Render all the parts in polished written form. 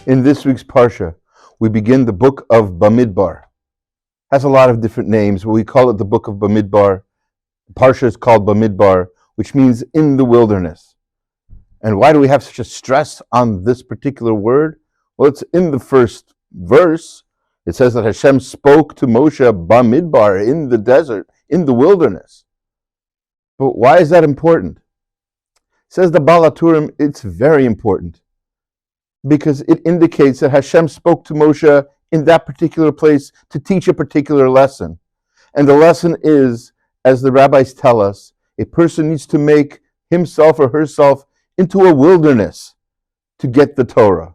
In this week's Parsha, we begin the book of Bamidbar. It has a lot of different names, but we call it the book of Bamidbar. Parsha is called Bamidbar, which means in the wilderness. And why do we have such a stress on this particular word? Well, it's in the first verse. It says that Hashem spoke to Moshe Bamidbar, in the desert, in the wilderness. But why is that important? Says the Baal HaTurim, it's very important, because it indicates that Hashem spoke to Moshe in that particular place to teach a particular lesson. And the lesson is, as the rabbis tell us, a person needs to make himself or herself into a wilderness to get the Torah.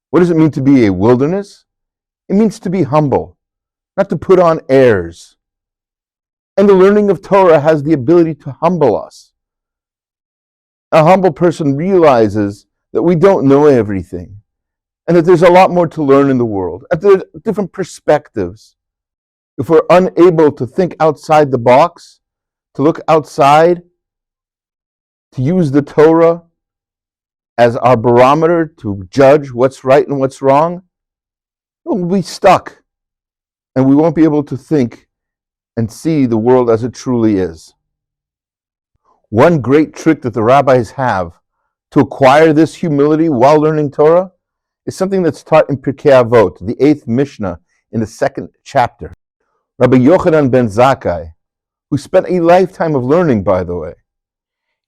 What does it mean to be a wilderness? It means to be humble, not to put on airs. And the learning of Torah has the ability to humble us. A humble person realizes that we don't know everything, and that there's a lot more to learn in the world, and there's different perspectives. If we're unable to think outside the box, to look outside, to use the Torah as our barometer to judge what's right and what's wrong, we'll be stuck, and we won't be able to think and see the world as it truly is. One great trick that the rabbis have to acquire this humility while learning Torah is something that's taught in Pirkei Avot, the 8th Mishnah, in the 2nd chapter. Rabbi Yochanan ben Zakkai, who spent a lifetime of learning, by the way,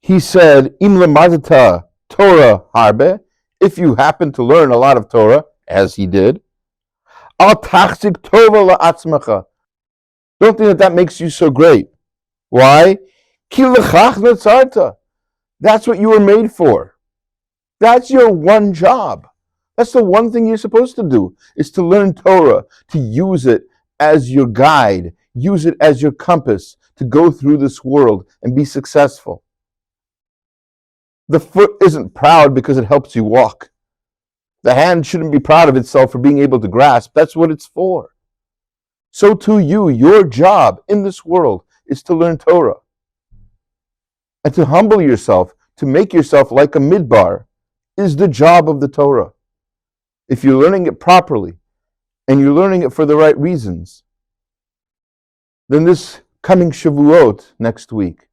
he said, Im lemadata Torah harbe, if you happen to learn a lot of Torah, as he did, al tachzik tova la'atzmacha. Don't think that makes you so great. Why? Ki lechach natzarta. That's what you were made for. That's your one job. That's the one thing you're supposed to do, is to learn Torah, to use it as your guide, use it as your compass to go through this world and be successful. The foot isn't proud because it helps you walk. The hand shouldn't be proud of itself for being able to grasp. That's what it's for. So too your job in this world is to learn Torah and to humble yourself, to make yourself like a midbar, is the job of the Torah. If you're learning it properly and you're learning it for the right reasons, then this coming Shavuot next week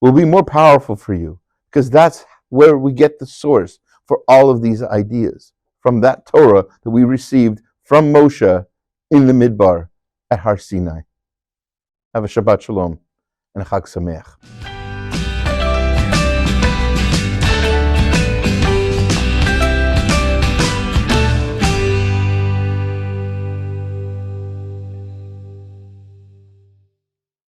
will be more powerful for you, because that's where we get the source for all of these ideas, from that Torah that we received from Moshe in the Midbar at Har Sinai. Have a Shabbat Shalom and a Chag Sameach.